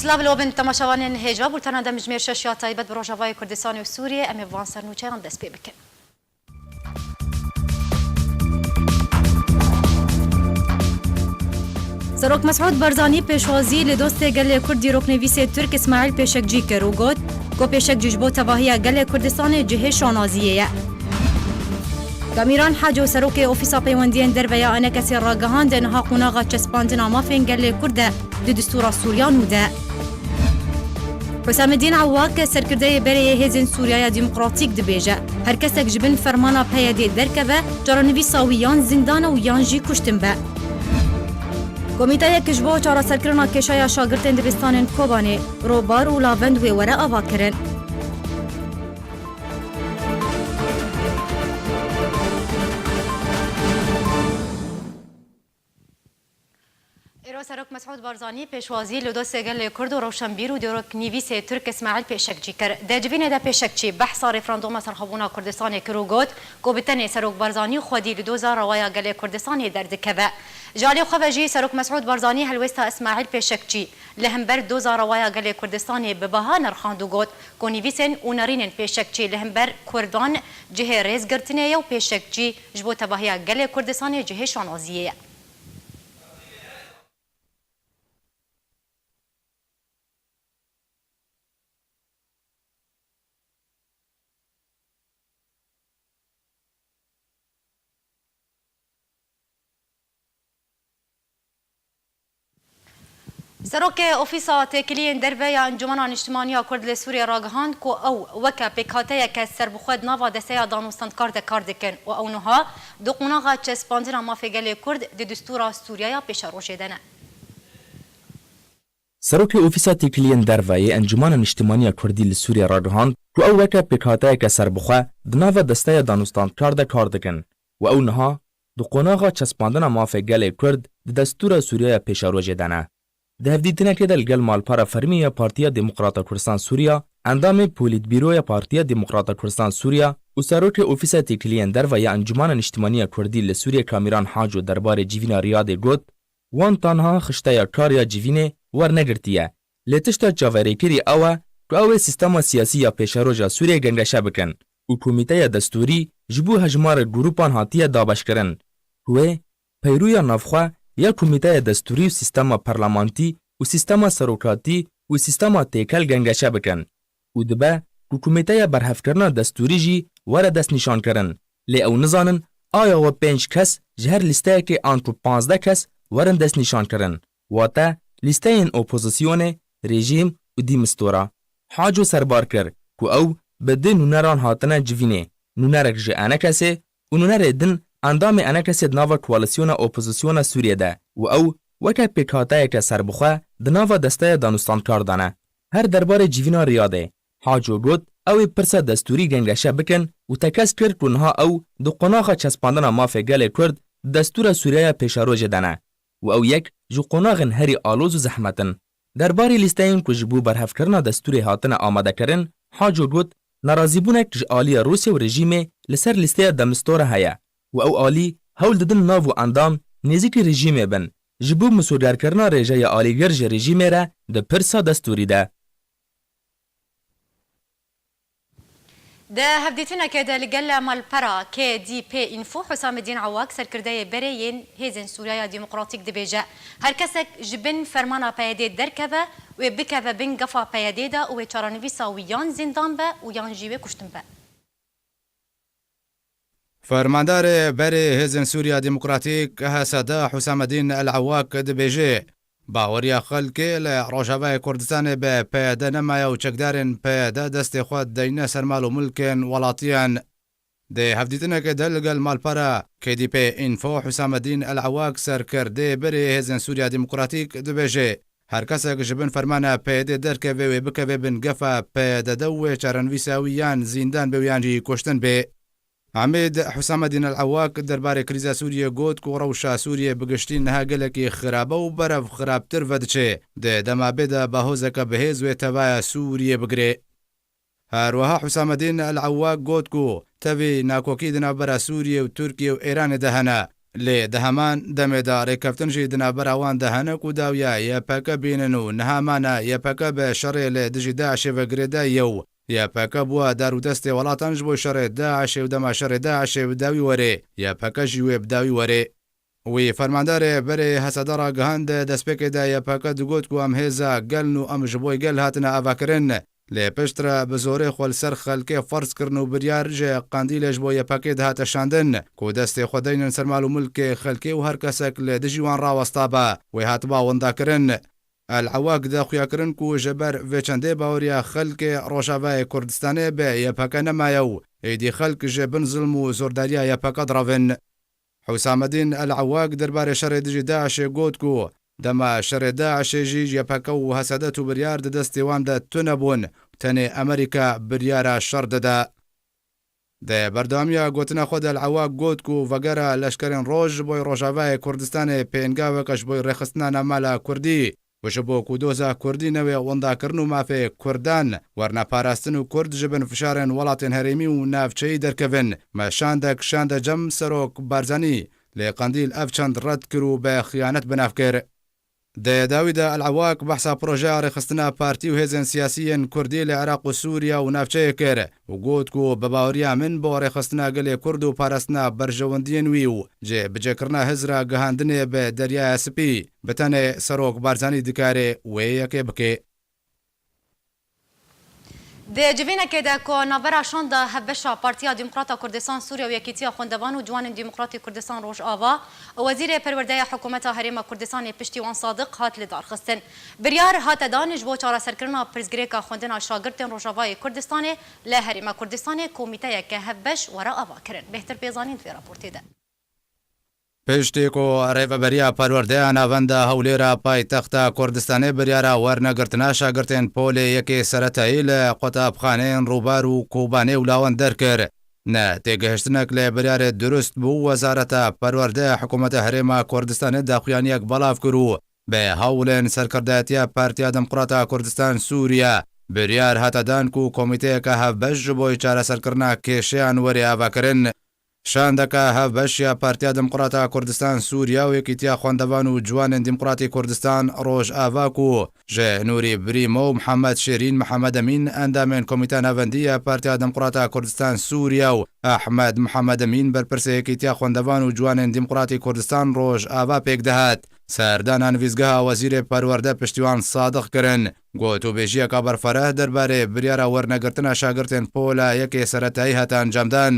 سلاف لوبن تماشاوان هجا بولتانا دم جمير شاشيا تايبت بروجافاي كردستان وسوريا امي فان سرنوچان دست پی بکن. سروک مسعود برزانی پیشوازی لدوست گل کردی رکنویس ترک اسماعیل پیشکجی کرد و گفت که پیشکجی جبو تباهی گل کردستان جهه شانازیه. کامیران حاج و سروک اوفیسا پیوندین در ویا آن کسی راگهان دنها قناغ چسپاندن آمافین گل کرد د دستور سوریان بوده. حسام الدین عواق سرکرده بری هزین سوریای دموکراتیک دبیجه. هر کس جبن فرمانا پیاده درکبه جرانویساویان زندان و یانجی کشتن به. کمیته کشبو چارا سرکرنا کشای شاگردان دبستان کوبانی روبار و لاوند و وره آوا کرن. سروک مسعود برزانی پیشوازی لدوست گل کرد و روشنبیر و دیروک نیویس ترک اسماعیل پیشکجی کرد. در جوین دا پیشکجی بحث رفراندوم سرخوبونا کردستان کرو گوت گوبتن سروک برزانی خودی لدوزا روایا گل کردستان درد کبه. جالی خوجی سروک مسعود برزانی هلوستا اسماعیل پیشکجی لهمبر دوزا روایا گل کردستان ببها نرخاندو گوت کو نیویسن و نرینن پیشکجی لهمبر کردان جه ریز گرتنه و پیشکجی جبو تباهی گل کردستان جه شانازیه. سروک اوفیسا تکلیین دربیا انجمن اجتماعی کرد لسوریه راگهاند کو او وکا پیکاته که سربخود نوا دسته دانوستان کارد کن و اونها دو قناغ چسپاندن مافگل کرد د دستور سوریه پیش روشیدنه. سروک اوفیسا تکلیین دربیا انجمن اجتماعی کردی لسوریه راگهاند کو او وکا پیکاته که سربخود نوا دسته دانوستان کارد کن و اونها دو قناغ چسپاندن مافگل کرد د دستور سوریه پیش روشیدنه. ده هفدیتنه که دلگل مالپارا فرمی پارتیا دموکراتا کردستان سوریا اندام پولیت بیروی پارتیا دموکراتا کردستان سوریا و سروک اوفیس تکلیین در و یا انجمن اجتماعی کردی لسوریه کامیران حاج و دربار جیوین ریاض گوت وان تنها خشتای کاریا جیوین ور نگرتیه لتشتا جاوریکری او سیستم سیاسی یا پیشروجا سوریه گنگشه بکن و کمیته دستوری جبو هجمار گروپان هاتیه دابش کرن و پیرویا نفخوا یا کمیته دستوری و سیستم پارلمانتی و سیستم سروکراتی و سیستم تیکل گنگشه بکن و دبه که کمیته برحف کرنا دستوری جی وره دست نشان کرن لی او نزانن آیا و 5 کس جهر لیسته که آنکو 15 کس ورن دست نشان کرن و تا لیسته این اپوزیسیون رژیم و دیمستورا حاجو سربار کر که او بده نونران هاتنه جوینه نونرک جه انه کسی و نونر دن اندام انا کسی دناوا کوالسیون اپوزیسیون سوریه ده و او وکه پیکاته که سربخواه دناوا دسته دانستان کاردانه. هر دربار جیوینا ریاده. حاجو گوت او پرسا دستوری گنگشه بکن و تکس کرد کنها او دو قناغ چسپاندن مافه گل کرد دستور سوریه پیشاروج دنه و او یک جو قناغن هری آلوز و زحمتن. درباری لیستین که جبو برحف کرنا دستوری هاتن آماده کرن حاجو گوت نرازیبونک جآلی روسی و رژیم لسر لیسته دمستوره هیا. و او آلی هول ددن ناو و اندام نزیک رژیم بن جبو مسودار کرنا رژای آلیگر ج رژیم را ده پرسا دستوری ده. ده هفدیتنا که ده لگل مالپرا که دی پی اینفو حسام الدین عواق سرکرده بریین هیزن سوریای دموکراتیک دبیجه هر کسک جبن فرمانا پیاده درکبه و بکبه بین گفا پیاده ده و چارانویسا و یان زندان به و یان جیوه کشتن به. فرماندار بری هزن سوریا دموکراتیک هسدا حسام الدین العواق دبیجه باوریا خلکی لروجاوای کردستان به پیاده نمایا و چکدارن پیاده دست خود دینه سرمال و ملکن ولاتیان ده هفدیتنه که دلگل مالپارا که دی پی اینفو حسام الدین العواق سرکرده بری هزن سوریا دموکراتیک دبیجه هر کسی که جبن فرمانه پیاده درکه و بکه بن گفه پیاده دو چارنویساویان زندان بیانجی کشتن به عمید حسام الدین العواق درباره کریزا سوریه گوت که روشا سوریه بگشتین نها گلکی خرابه و برف خرابتر ودچه ده دما بده بهوزک بهز و تبای سوریه بگره. هروها حسام الدین العواق گوت که تبی ناکوکی دنا برا سوریه و ترکیه و ایران دهنه لێ دەهەمان دەمێدا ڕێکەفتنژی دنابەراوان دەهەنک و داویە یەپەکە بینن و نەهامانە یەپەکە بە شەڕێ لە دژی داعشێ بەگرێدایە و یەپەکە بووە دارودەستێ وڵاتانش بۆ شەڕێ داعشێ و دەما شەڕێ داعشێ بداوی وەرێ یەپەکەژی وێ بداوی وەرێ وی فەرماندارێ بەرێ هەسەدەڕا گەهاندە دەستپێکێدا یەپەکە دوگوت و ئەم هێزە گەلن و ئەمژ بۆی گەل هاتنە ئاواکردن لێ پشترە بە زۆرەی خۆلسەر خەلکێ فەرزکردن و بریار ژێ قاندیلێش بۆ یەپەکێ دەهاتە شاندن کو دەستێ خۆدەینن سەرمال و ملکێ خەلکێ و هەر کەسێک لە دژیوان ڕاوەستا بە وی هاتبا وەنداکردن العواک داخویاکردن و ژەبەر vێچەندێ باوەریە خەلکێ ڕۆژاوای کوردستانێ بێ یەپەکە نەمایە و ئیدی خەلک ژێ بن زڵم و زۆرداریە یەپەکە دڕەڤن حوسامەدین العواک دەربارەی شەڕێ دژی داعشێ گوت و دەما شەڕێ داعشێژی یەپەکە و هەسەدەت و بریار دەدەستێواندا تونەبوون تەنێ ئەمریکا بریارە شەڕ دەدا دە بەردەوامیە گوتنە خۆدا العواک گوت و vەگەرە لەشکرین ڕۆژ بۆی ڕۆژاوای کوردستانê پێنگاوەکەش بۆی ڕێخستنانە مالا کوردی وش بۆ کودۆزە کوردی نەوێ وەنداکردن و مافێ کوردان وەرنەپاراستن و کورد ji bin fişarên welatên herêmî û navçeyî derkevin me şandek şande cem serok barzanî lê qandîl ev çend red kir û be xiyanet binav kir Dê dawî de Elewak behsa projeya rêxistina partî û hêzên siyasî yên Kurdî li Iraq û Sûriya û navçeyê kir û got ku bi baweriya min bo rêxistina gelê Kurd û parastina berjewendiyên wî û jê bicêkirina hizra gihandinê bi Deryaya Spî bi tenê Serok Barzanî dikarê wê yekê bike. Di civînekê de ku navbera şanda hevbeşa Partiya Demokrata Kurdistan Sûriya û Yekîtiya Xwendevan û Ciwanên Demokratîk Kurdistan Rojava Wezîrê Perwerdeya Hikûmeta Herêma Kurdistanê piştî wan Sadiq hat li darxistin. Biryar hate danî ji bo çareserkirina pirsgirêka xwendina şagirtên Rojavayê Kurdistanê li Herêma Kurdistanê komîteyeke hevbeş were ava kirin. Bêhtir pêzanîn vê raportê de. پشتی کو ڕێڤەبەریە پەروەردەیە ناوەندە هەولێرە پایتەختە کوردستانê biryara wernegirtina şagirtên polê yekê seretayî li qutabxaneyên rûbar û Kobanê û lawan derkir. Ne têgihiştinek lê biryarê durust bû Wezareta Perwerdeya Hikûmeta Herêma Kurdistanê daxuyaniyek belav kir û bê hewlên serkirdeyetiya Partiya Demokrata Kurdistan Sûriya biryar hate dan ku komîteyeke hevbeş ji bo çareserkirina kêşeyan werê avakirin. شاندەکە هەڤبەشیە پارتیا دموکراتە کوردستان سووریا و یەکیتیا خوێندەوان و جوانên دیموکراتی کوردستان ڕۆژئاواک و ji نووری بریمە و محەممەد شێرین محەممەد ئەمین ئەندامên کۆمیتە ناوەندیە پارتیا دموکراتە کوردستان سووریا و ئەحمەد محەممەد ئەمین بەرپرسە یەکیتیا خوێندەوان و جوانên دیموکراتی کوردستان ڕۆژئاوا پێک دەهات. سەردانا نویزگەها وەزیرê پەروەردە پشتیوان سادق kirin got û bêjiyeka berfereh derbarê biryara wernegirtina şagirtên pola yekê seretayî hate encamdan.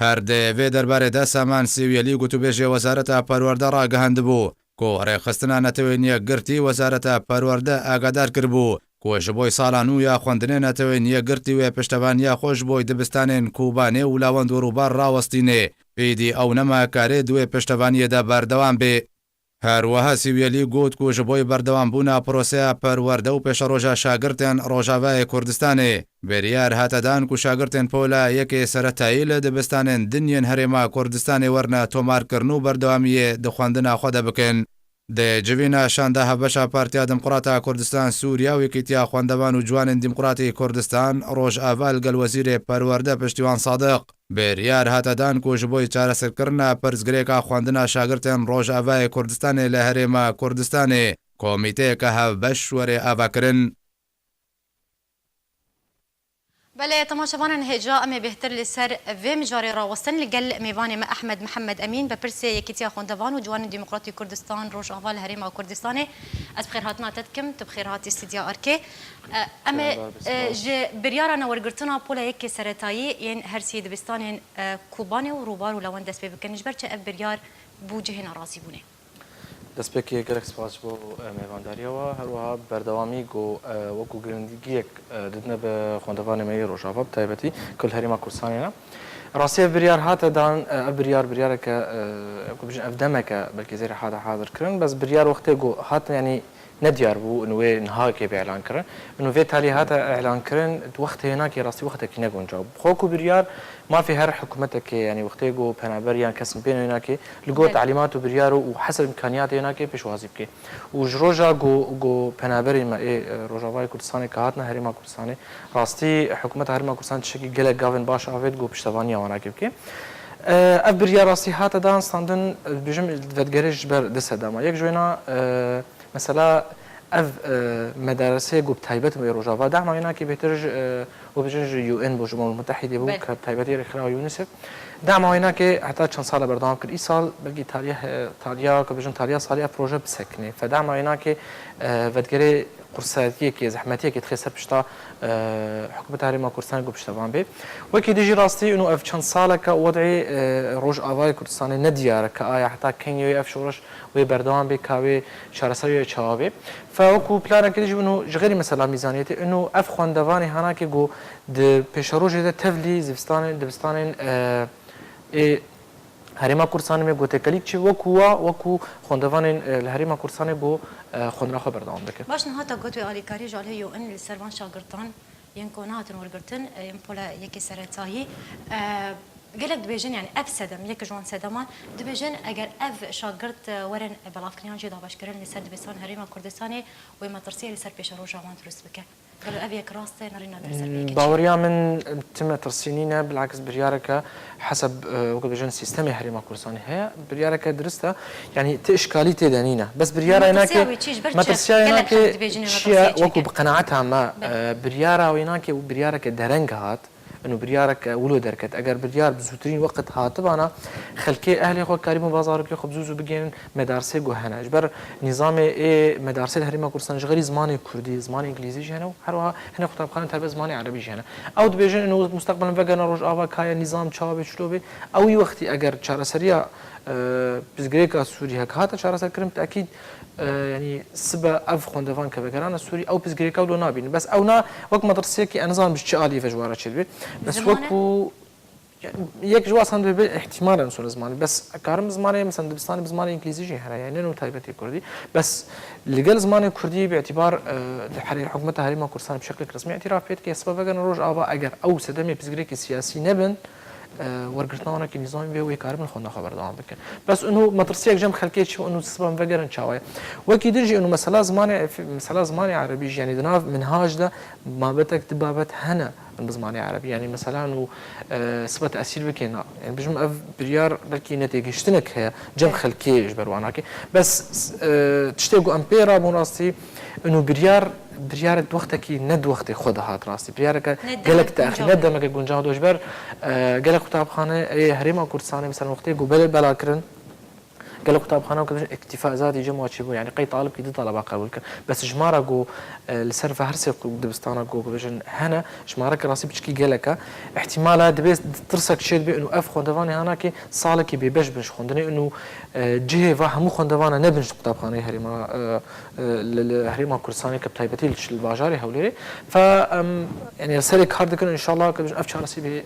هەر دەیەوێ دەربارەی دا سامان سیویەلی گوتوبێژی وەزارەتە پەروەردە ڕاگەهاندبوو کۆ ڕێخستنا نەتەوەی یەکگرتی وەزارەتە پەروەردە ئاگادار کردبوو کۆ ji بۆی ساڵان و یا خوێندنê نەتەوەی یەکگرتی وێ پشتەوانیا خۆش بۆی دبستانên Kobanê û لاوەند و ڕووبار ڕاوەستینێ ئیدی ئەو نەماکارێ دوێ پشتەوانیەدا بەردەوام بێ. هەروەها سیویەلی گوت و ji بۆی بەردەوامبوونا پرۆسەیە پەروەردە و پێشەڕۆژە شاگرتên ڕۆژاوای کوردستانê بریار هاتەدان و شاگرتên پۆلا یەکێ سەرەتایی لە دەبستانên دنیên هەرێما کوردستانê وەرنە تۆمارکردن و بەردەوامیە دخواندنا خۆ دەبکەن. Di civîna şanda hevbeşa Partiya Demokrata Kurdistan Sûriya û Yekîtiya Xwendevan û Ciwanên Demokratîk Kurdistan Rojava li gel Wezîrê Perwerde Piştîwan Sadiq biryar hate dan ku ji bo çareserkirina pirsgirêka xwendina şagirtên Rojavayê Kurdistanê li Herêma Kurdistanê komîteyeke hevbeş werê avakirin. بله تماشاوانان هجا ام بهتر لسر و مجاری راوستن لگل میوان ما احمد محمد امین به پرسه یکیتیا خوندوان و جوان دموکراتی کردستان روجاوا الهرم کردستان از بخیر هاتنا تدکم تبخیر هاتی استدیا ارکه ام ج بریارنا ورگرتنا پولا یک سرتایی ین هر سی دبستان کوبانه و روبار و لوان دست بکنیش برچه اف بریار بوجه ناراضی بونه دەستپێکی گەلێک سپاس بۆ میوانداریەوە هەروەها بەردەوامی وەکو گرنگیەک ددنە بە خوێندەوانێمەی ڕۆژاوا بتایبەتی کل هەرێما کوردستانێنە ڕاستیە بریار هاتەدان بریارێکە ئەف دەمەکە بەلکی زێرە هاتە حاضرکردن بەس بریار وەختێک هاتە ینی نەدیار بوو نوێ نهاکێ بەعلانکردن نوێ تالی هاتە ئەعلانکردن وەختێ ناکێ ڕاستی وەختێکی نەگونجاو خۆکو بریار مافی هەر حکوومەتێکی ینی وەختێک و پەنابەریان کەسم پێ ناکێ لەگۆ تعلیمات و بریار و حەسب امکانیات ناکێ پێشوازی بکێ و ژۆژا گۆ پەنابەری ڕۆژاوای کوردستانی کە هاتنە هەرێما کوردستانی ڕاستی حکوومەت هەرێما کوردستان شکی گەلێک گاوێن باش ئاوێت گۆ پشتەوانی ئەواناکێ بکێ اف بریا راستی هات دان ستاندن بجم ودگریش بر دست داما یک جوینا مثلا اف مدرسه گوب تایبت و روجاوا دعم اینا که بهترج و بجنج یو ان بو جمهور متحده بو که تایبتی رخلا یونیسف دعم اینا که حتی چند سال بردام کرد این سال بلگی تالیا که بجن تالیا سالی پروژه بسکنه فدعم اینا که ودگری قرصاتیه که زحمتیه که تخسر بشتا حکومت هرما کردستان گو بشتوان به وکی دیجی راستی انو اف چند ساله که وضعی روج آوای کردستان ندیاره که آیا حتی کنیوی اف شورش و بردوام به کاوی شهرسری چهابه فوکو پلان که دیجی انو جغری مثلا میزانیت انو اف خواندوانی هانا که گو د پیشروج ده تفلی دبستان هرما کردستان می گوته کلیک چی وکو خواندوان الهرما کردستان بو خواندن خبر دام بکن. باش نهاتا گوت و آلیکاری جاله یو ان لسروان شاگردان ین کناتن ورگرتن ین پولا یکی سرطایی قالك دبيجن يعني اف سدم يك جوان سدمان دبيجن اگر اف شاگرد ورن بلافكنيان جدا باشكرن لسر دبستان هريما كردستاني وما ترسيه لسر بيش روجاوان ترس بك قالوا ابي كراسته نرينا درس باوريا من تم ترسينينا بالعكس بريارك حسب وقت بيجن سيستم هريما كردستاني هي بريارك درسته يعني تاشكالي تدانينا بس بريارا هناك ما ترسيه هناك شيء وكو بقناعتها ما بريارا ويناك وبريارك درنجات انه بريارك ولو دركت اگر بريار بزوترين وقت هاتبانا خلكي اهلي خو كريم بازار كي خبزوزو بگين مدرسه گوهنا اجبر نظام اي مدرسه الهريما كردستان غير زماني كردي زماني انجليزي جهنا هروها هنا خطابخانه تربيه زماني عربي جهنا او دبيجن انه مستقبلا فغنا روج اوا كايا نظام چاوي شلوبي او وقتي اگر چارسريا بزگريكا سوري هك هاتا چارسر كرم تاكيد يعني سبا اف خوندوان كبكران سوري او بزگريكا ولو نابين بس او نا وقت مدرسه كي انظام بشالي فجواره تشبي بس وكو يعني يك جوا صند احتمال انسون زماني بس كارم زماني مثلا دبستاني بزماني انجليزي هنا يعني انه تايبتي كردي بس لقال زماني كردي باعتبار حكومه هريما كردستان بشكل رسمي اعتراف بيت كي سبب فغن روج ابا اگر او سدمي بزگريكي سياسي نبن ورگرتناونا که نظامی به وی کارم خونده خبر دام بکن بس انه مدرسه جم خلقی چه انه سبب فجرن چاوی وکی درجی انه مثلا زمانی عربی يعني دناف منهاج ده ما بتك دبابت هنا بزمانی عربي يعني مثلا انه سبت اسيل بكينا يعني بجم اف بريار بلكي نتيجه هي جم خلقي جبرواناكي بس تشتيقو امبيرا بوناستي انه بريار وقتك ند وقت خود هات راستی بريارك قالك تاخير ندمك گنجاه دوش بر قالك كتابخانه هريما كردستان مثلا وقتي قبل بلا كرن قالك كتابخانه وكذا اكتفاء ذاتي جمع تشبو يعني قي طالب كي طلبه قبول كر بس جماره جو السرفه هرسي دبستان جو بجن هنا جماره راسي بشكي قالك احتمال دبس ترسك شيء بانه اف خوندواني هناك صالك بيبش بش خوندني انه جهه فهم خوندوانا نبنش كتابخانه هريما كردستاني كتايبتي الباجاري هولي ف يعني سرك هارد ان شاء الله اف شارسي بي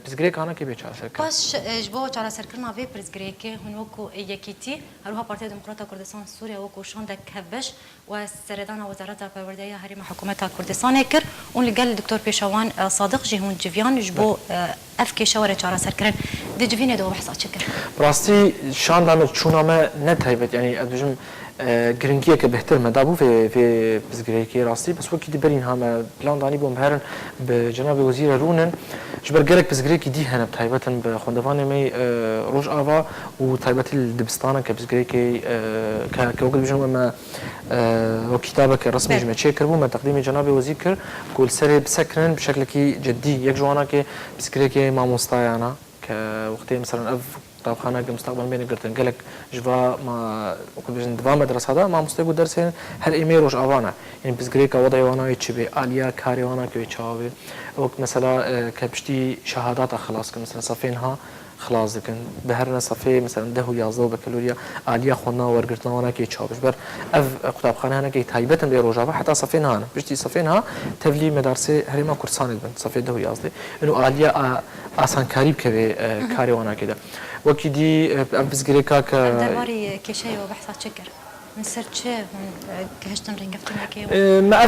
بزغريك هناك بيچار سرك باش جبو چار سركرنا في برزغريك هنوكو يكيتي هروها بارتي ديمقراطيه كردستان سوريا وكو شاندك كبش وسردان وزاره الپروردگی هريما حكومه كردستان كر واللي قال الدكتور بيشوان صادق جهون جيفيان جبو اف كي شاور چار سركرن دي جيفين دو بحث شكر براستي شاندام چونامه نتايبت يعني ادجم گرنگیه که بهتر مدابو في بزگریکی راستی بس وقتی دبرین هم پلان دانی بوم هرن به جناب وزیر رونن جبر گرک بزگریکی دی هنب تایبتن به خوندوان می روج آوا و تایبتی الدبستان که بزگریکی که وقت بجنو ما و کتابك رسمي جمع شيء كربو ما تقديم جناب وزير كر كل سري بسكرن بشكل كي جدي يك جوانا كي بزگریکی ما مستعانا كوقتي مثلا اف طابخانه مستقبل بين قرتن قالك جوا ما وكل بجن دوا مدرسه هذا ما مستقبل درسين هر ايميل روش اوانا يعني بزگریکا وضعي وانا يچبي اليا كاري وانا كي چاوي وقت مثلا كبشتي شهادات خلاص مثلا صفينها خلاص دكن بهرنا صفي مثلا ده يازو بكالوريا اليا خونا ورگرتنا وانا كي چاوش بر اف كتابخانه هنا كي تايبتن بروجا حتى صفينها بشتي صفينها تفلي مدرسه هريما كردستان بن صفي ده يازدي انه اليا آسان کاری که کاری وانا كده وكي دي بزگریکا ك درباري كشي وبحثات شكر من سرچه كهشتن رنگفتن که ما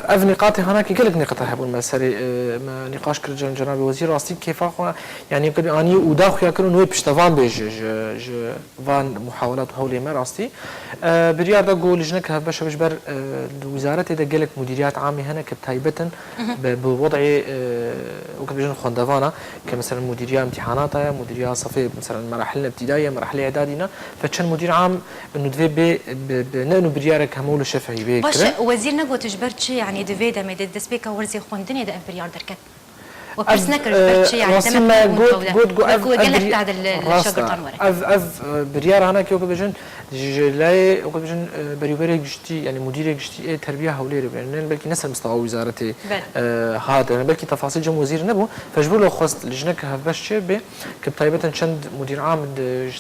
اف نقاط هناك قلت نقاط هبون مسري ما نقاش كر جناب وزير راستي كيف يعني قد اني وداخل يكون نوي بشتفان بيج فان محاولات هولي ما راستي بريار دا قول لجنك باش بر الوزاره دا قالك مديريات عامه هنا كتايبتن بوضع وكبجن خندفانا كمثلا مديريه امتحاناتها مديريه صفي مثلا مراحل الابتدائيه مراحل اعدادينا فكان مدير عام انه دفي بنانو بريارك همول شفعي بي باش وزير نقوى تجبرت يعني دفي دا ميد دسبيكا ورزي خوندني دا بريار دركت وبرسنك جبرت يعني رسمة جود قالك تاع الشجر اف بريار هنا كيو كبجن جلاي وكبجن بريبري جشتي يعني مدير جشتي تربيه هولير يعني بلكي نسال مستوى وزارتي هذا بلكي تفاصيل جم وزير نبو فجبر له خص لجنك هفبش به كطيبه شند مدير عام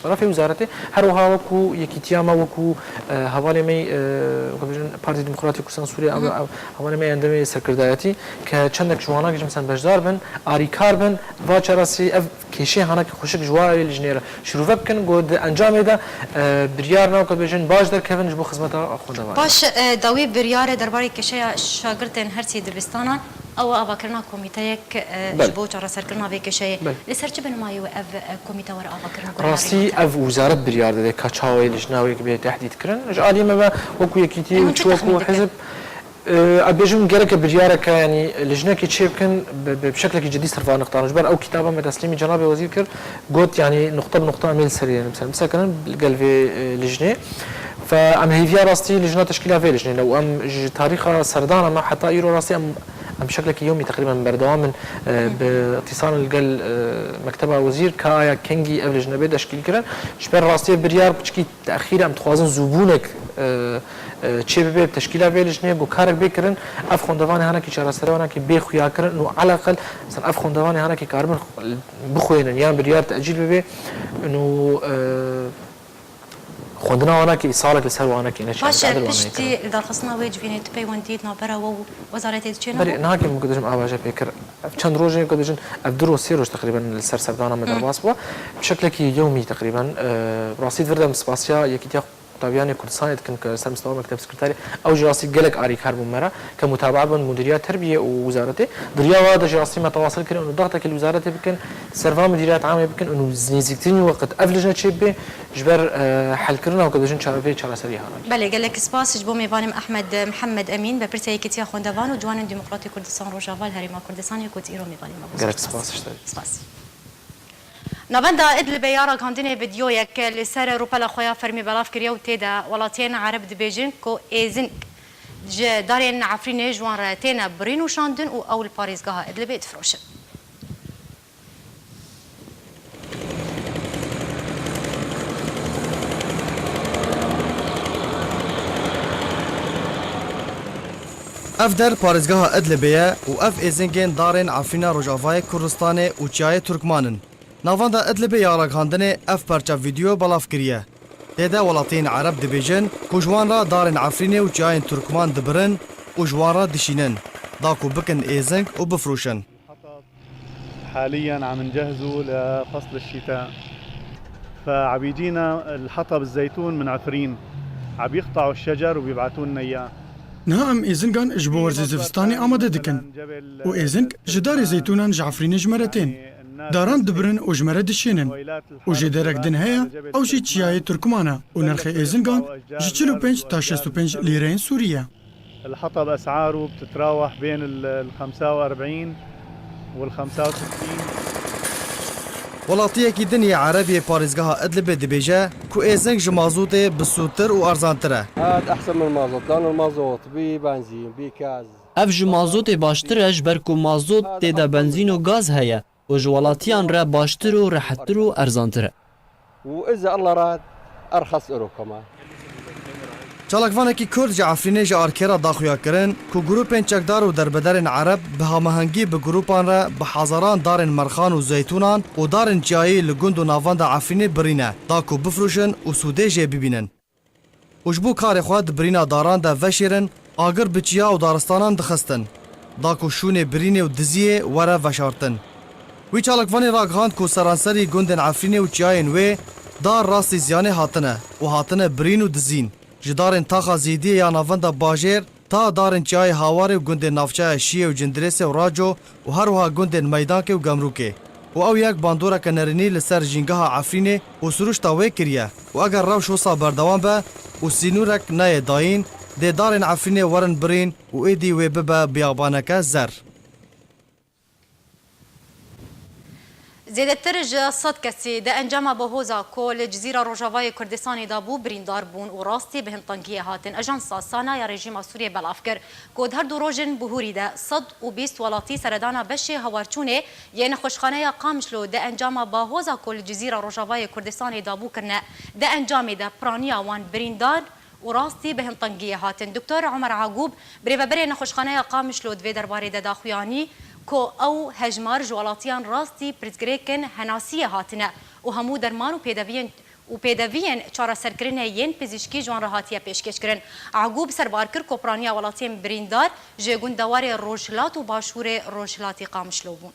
طرفي وزارتي هروها وكو يكيتياما وكو حوالي مي وكبجن بارتي ديمقراطيك كردستان سوريا او حوالي مي عندما سركردایتی که چندک جوانا که مثلا بجدار بن آریکار بن و چرسی اف کیشی هناك خوشک جواری لجنیره شروع بکن گود انجام ده بريار ناو كبجن باش در كيفن جبو خدمتها خونده باش داوي بريار درباري كشيا شاگردن هرسي دبستانا او افاكرنا كوميتايك جبو چارا سركرنا في كشيا لسرچ بنمايو اف كوميتا ور افاكرنا راسي اف وزاره بريار ده كاچاوي لجناوي كبي تحديد كرن جالي ما وكو يكيتي وشوكو حزب ابيجون جرك بريارك يعني لجنه كي تشيبكن بشكل جدي صرفا نقطه جبر او كتابه من تسليمي جناب وزير كر قلت يعني نقطه بنقطه عمل سريع مثلا كان بالقلب لجنه فام هيفيا راستي لجنه تشكيلها في لجنه لو ام تاريخ سردانه ما حتى يرو راسي ام بشكل يومي تقريبا بردوام باتصال القل مكتبه وزير كايا كينجي اف لجنه تشكيل كرن جبر راستي بريار بشكي تاخير ام تخوازن زبونك چه به تشکیل ویلجنه گو کارک بکرن اف خوندوان هانا کی چاره سره هانا کی بخویا کرن نو على الاقل مثلا اف خوندوان هانا کی کاربن بخوینن یا بریار تاجیل به انه خوندنا هانا کی اصالك لسر هانا کی نشي باش بشتي درخصنا ويج فيني تبي ونديت نابرا وزاره تشينا بري ناكي مقدرم اباجا بكر چند روزه قدرن ابدرو سيروش تقريبا لسر سردانا مدرباس بو بشكل يومي تقريبا راسيد فردم سباسيا يكيتي طبياني كردستان كان سر مستوى مكتب سكرتاري او جراسي قالك اري كارب مرة كمتابعه بين مديريات تربيه ووزارته دريا هذا جراسي ما تواصل كان انه ضغطك الوزاره بكن سيرفا مديريات عامه بكن انه زنيزيتني وقت افلجنا شيء جبر حل كرنا وكدجن شرفي شرا سريع بله قالك سباس جبو ميفانم احمد محمد امين ببرتي كتيا خوندوان وجوان ديمقراطي كردستان روجافال هريما كردستان يكوت ايرو ميفانم قالك سباس سباس نبندا ادلب يارا كانديني فيديو يك لسر روبلا خويا فرمي بلاف كريو تيدا ولاتين عرب دبيجن كو ايزن دارين عفرين جوان راتينا برينو شاندن او اول باريس قها ادلب يتفروش افدر پارێزگەها ئەدلبەیە و ئەف ئێزنگên darên Efrîna Rojavayê Kurdistanê û Çiyayê Türkmanin. Navanda Edlibê ya ragihandinê ev perçev vîdeo belav kiriye. Têde welatiyên Ereb dibêjin ku ji wan re darên Efrînê û Çiyayên Türkman dibirin û ji wan re dişînin. Da ku bikin êzing û bifrûşin. حاليا عم نجهزوا لفصل الشتاء فعبيجينا الحطب الزيتون من عفرين عم يقطعوا الشجر وبيبعثوا لنا اياه نها ام ایزنگان جبو ورزی زفستانی آماده دکن و ایزنگ جدار زیتونان جعفرین جمرتین داران دبرن و جمره دشینن و جدارک دن هیا او جی چیای ترکمانا و نرخ ایزنگان جی 45 تا 65 لیرین سوریه. الحطب اسعاره بتتراوح بين ال 45 وال 65. Welatiyekî dinê Erebiyê parêzgeha Idlibê dibêje ku êzing ji mazotê bisûtir û erzantir e. أحسن من المازوت لأن المازوت بي بنزين بي كاز. ev ji mazotê baştir e ji ber ku mazot têde benzîn û gaz heye û ji welatiyan re baştir û rehettir û erzantir e. وإذا الله راد أرخص إله كمان. Çalakvanekî Kurd ji Efrînê ji arkêra daxuya kirin ku grûpên çekdar û derbederên Ereb bi hamahengî bi grûpan re bi hezaran darên Merxan û Zeytûnan û darên Çiyayê li gund û navanda Efrînê birîne da ku bifrûşin û sûdê jê bibînin. û ji bo karê xwe di birîna daran de veşêrin agir bi çiya û daristanan dixistin da ku şûnê birînê û diziyê were veşartin. Wî çalakvanê ragihand ku seranserî gundên Efrînê û Çiyayên wê دار راستی زیانê hatine û hatine birîn û dizîn ji darên taxa zêdiyê ya navenda bajêr ta darên çiyayê hawarê û gundên navçeya Şiyê û Cindirêsê û Raco û her wiha gundên Meydankê û Gemrûkê. û ew yek bandoreke nerînî li ser jîngeha Efrînê û siruşta wê kiriye û eger rewş wisa berdewam be û sînûrek neyê dayîn dê darên Efrînê werin birîn û êdî wê bibe biyabaneke zer. زیاتر جا صد کسی ده انجام بهوزا کل جزیره روجاوای کردستان دابو بریندار بون و راستی به هنتانگی هاتن اجانس سانا یا رژیم سوریه بلافکر کود هر دو روزن بهوری ده 120 ولاتی سردانا بشه هوارچونه یعنی خوشخانه قامشلو ده انجام بهوزا کل جزیره روجاوای کردستان دابو کرنه ده انجام ده پرانیا وان بریندار و راستی به هنتانگی هاتن دکتر عمر عقوب بریوبر نخوشخانه قامشلو دوی درباره ده داخویانی کو او هجمار جوالاتیان راستی پرزگریکن هناسیه هاتنه و همو درمان و پیدوین چارا سرکرینه ین پزیشکی جوان راحتیه پیشکش کرن. عقوب سربار کر کوپرانیا ولاتیم بریندار جگون دوار روشلات و باشور روشلاتی قامشلو بون.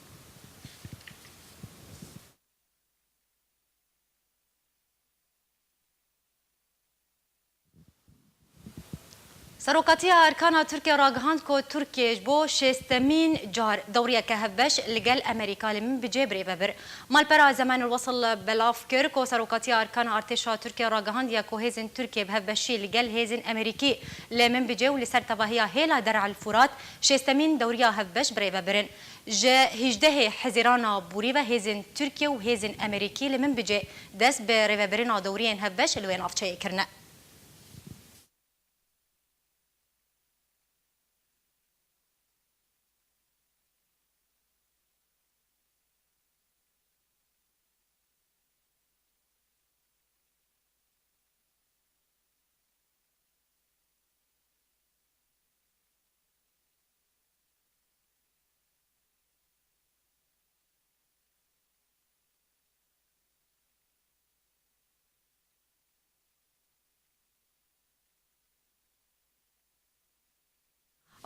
سروکاتی ارکان ترکیه راگهاند کو ترکیه بو شستمین جار دوریه که هفش لگل امریکا لمن بجبری ببر مال برا زمان الوصل بلاف کر کو سروکاتی ارکان ارتشا ترکیه راگهاند یا کو هزن ترکیه بهفشی لگل هزن امریکی لمن بجو لسر تباهیا هیلا درع الفرات شستمین دوریه هفش بری ببرن جه هجده حزیرانا بوری و هزن ترکیه و هزن امریکی لمن بجه دست بری ببرن دورین هفش لوین افچه کرنه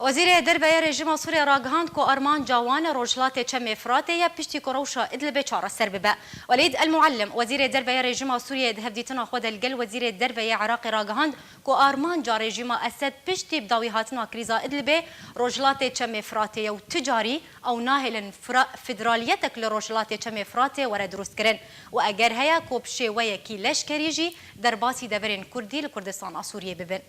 وزیر دربه رژیم سوریه راگهاند کو ارمان جوان روجلات چم افراطه یا پشتی کروشا ادلب چاره سر ببه ولید المعلم وزیر دربه رژیم سوریه هفدیتنا خود الگل وزیر دربه عراق راگهاند کو ارمان جا رژیم اسد پشتی بداوی هاتنا کریزا ادلب روجلات چم افراطه و تجاری او ناهل فدرالیتک لروجلات چم افراطه ور درست کرن و اگر هيا کو بشي ويكي لشکریجی در باسی دورین کردی لکردستان سوریه ببن